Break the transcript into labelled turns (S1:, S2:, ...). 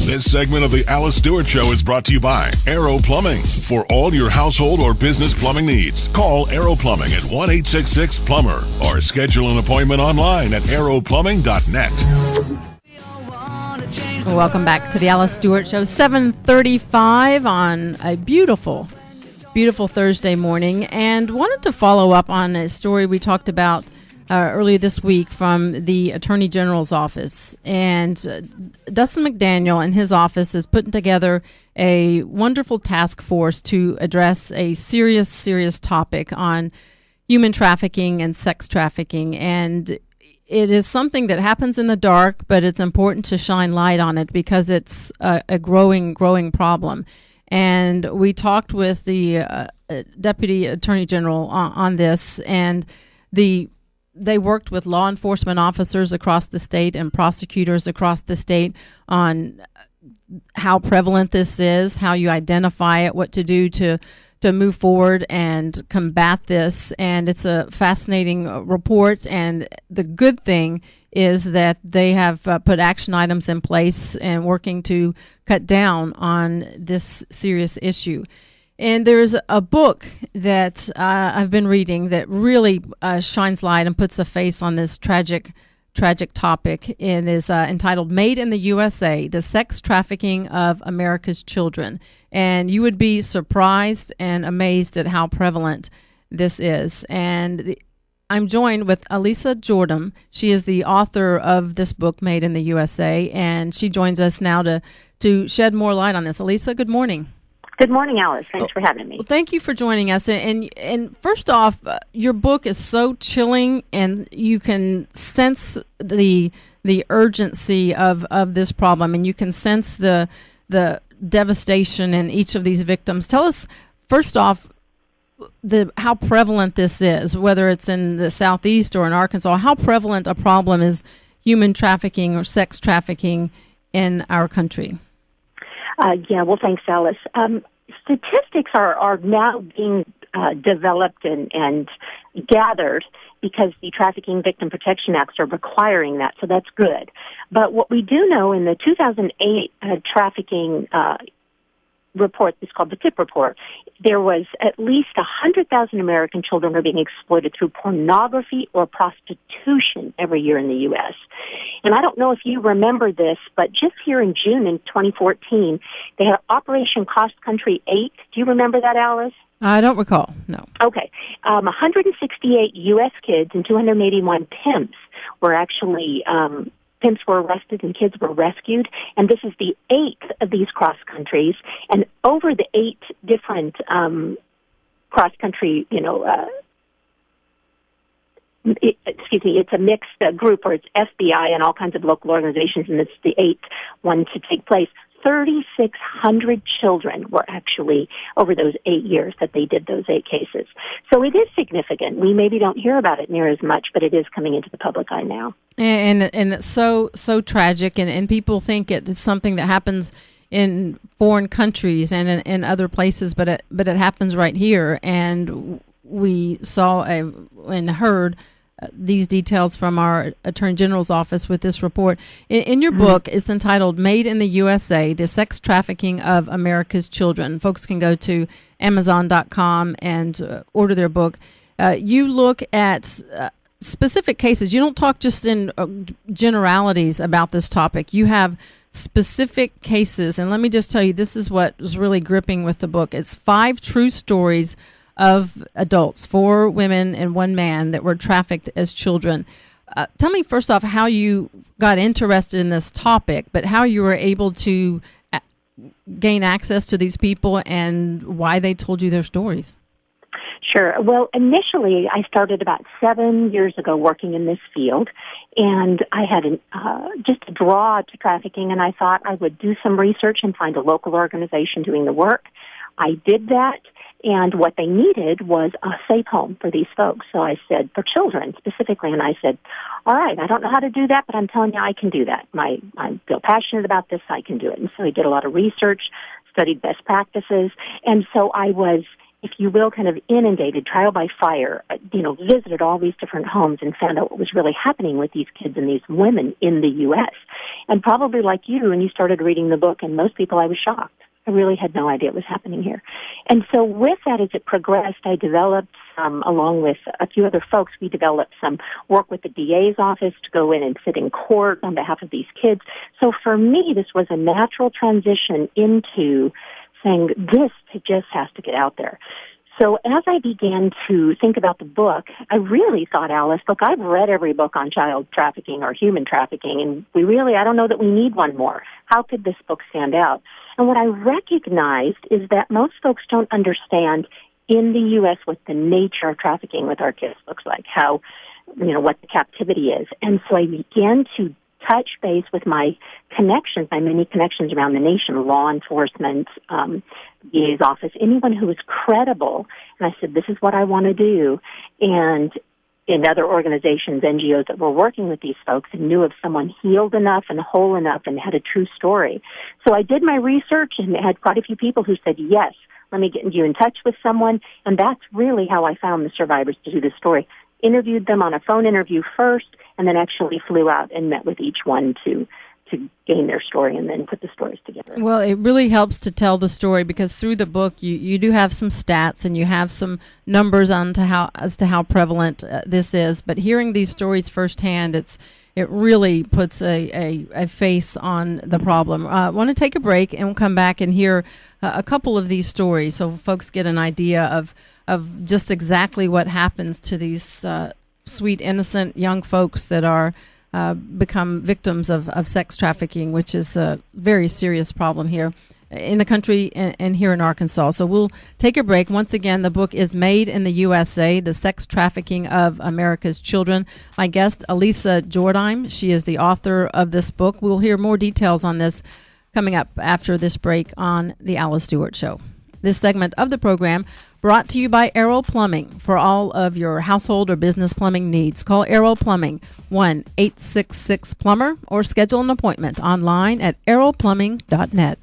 S1: This segment of the Alice Stewart Show is brought to you by Aero Plumbing. For all your household or business plumbing needs, call Aero Plumbing at 1-866-PLUMBER or schedule an appointment online at aeroplumbing.net.
S2: Welcome back to the Alice Stewart Show, 7:35 on a beautiful Thursday morning, and wanted to follow up on a story we talked about earlier this week from the Attorney General's office. And Dustin McDaniel and his office is putting together a wonderful task force to address a serious topic on human trafficking and sex trafficking. And it is something that happens in the dark, but it's important to shine light on it because it's a growing problem. And we talked with the Deputy Attorney General on this, and they worked with law enforcement officers across the state and prosecutors across the state on how prevalent this is, how you identify it, what to do to move forward and combat this. And it's a fascinating report. And the good thing is that they have put action items in place and working to cut down on this serious issue. And there's a book that I've been reading that really shines light and puts a face on this tragic topic. It is entitled Made in the U.S.A, The Sex Trafficking of America's Children. And you would be surprised and amazed at how prevalent this is. And I'm joined with Alisa Jordheim. She is the author of this book, Made in the U.S.A, and she joins us now to shed more light on this. Alisa, good morning.
S3: Good morning, Alice. Thanks for having me.
S2: Well, thank you for joining us. And first off, your book is so chilling, and you can sense the urgency of this problem, and you can sense the devastation in each of these victims. Tell us, first off, how prevalent this is, whether it's in the Southeast or in Arkansas. How prevalent a problem is human trafficking or sex trafficking in our country?
S3: Well, thanks, Alice. Statistics are now being developed and gathered because the Trafficking Victim Protection Acts are requiring that, so that's good. But what we do know in the 2008 trafficking report, it's called the TIP report, there was at least 100,000 American children were being exploited through pornography or prostitution every year in the U.S. And I don't know if you remember this, but just here in June in 2014, they had Operation Cross Country 8. Do you remember that, Alice?
S2: I don't recall, no.
S3: Okay. 168 U.S. kids and 281 pimps were actually pimps were arrested and kids were rescued, and this is the 8th of these cross countries. And over the 8 different cross country, it's a mixed group, or it's FBI and all kinds of local organizations, and it's the 8th one to take place. 3,600 children were actually, over those 8 years that they did those 8 cases. So it is significant. We maybe don't hear about it near as much, but it is coming into the public eye now.
S2: And it's so tragic, and people think it's something that happens in foreign countries and in other places, but it happens right here. And we saw and heard these details from our Attorney General's office with this report. In your book, it's entitled Made in the U.S.A, The Sex Trafficking of America's Children. Folks can go to Amazon.com and order their book. You look at specific cases. You don't talk just in generalities about this topic. You have specific cases, and let me just tell you, this is what was really gripping with the book. It's 5 true stories of adults, 4 women and 1 man that were trafficked as children. Tell me first off how you got interested in this topic, but how you were able to gain access to these people and why they told you their stories.
S3: Sure. Well, initially I started about 7 years ago working in this field, and I had just a draw to trafficking, and I thought I would do some research and find a local organization doing the work. I did that. And what they needed was a safe home for these folks. So I said, for children specifically, and I said, all right, I don't know how to do that, but I'm telling you I can do that. I feel passionate about this, I can do it. And so I did a lot of research, studied best practices, and so I was if you will, kind of inundated, trial by fire, visited all these different homes and found out what was really happening with these kids and these women in the U.S. And probably like you, when you started reading the book, and most people, I was shocked. I really had no idea what was happening here. And so with that, as it progressed, I developed, along with a few other folks, we developed some work with the DA's office to go in and sit in court on behalf of these kids. So for me, this was a natural transition into saying this just has to get out there. So as I began to think about the book, I really thought, Alice, look, I've read every book on child trafficking or human trafficking, and I don't know that we need one more. How could this book stand out? And what I recognized is that most folks don't understand in the U.S. what the nature of trafficking with our kids looks like, how, what the captivity is. And so I began to touch base with my many connections around the nation, law enforcement, DA's office, anyone who was credible. And I said, this is what I want to do. And in other organizations, NGOs that were working with these folks and knew of someone healed enough and whole enough and had a true story. So I did my research and had quite a few people who said, yes, let me get you in touch with someone. And that's really how I found the survivors to do the story. Interviewed them on a phone interview first, and then actually flew out and met with each one to gain their story and then put the stories together.
S2: Well, it really helps to tell the story because through the book you do have some stats and you have some numbers as to how prevalent this is. But hearing these stories firsthand, it really puts a face on the problem. I want to take a break and we'll come back and hear a couple of these stories so folks get an idea of just exactly what happens to these sweet, innocent young folks that are become victims of sex trafficking, which is a very serious problem here in the country and here in Arkansas. So we'll take a break. Once again, the book is Made in the U.S.A., The Sex Trafficking of America's Children. My guest, Alisa Jordheim, she is the author of this book. We'll hear more details on this coming up after this break on The Alice Stewart Show. This segment of the program brought to you by Arrow Plumbing. For all of your household or business plumbing needs, call Arrow Plumbing 1-866-PLUMBER or schedule an appointment online at arrowplumbing.net.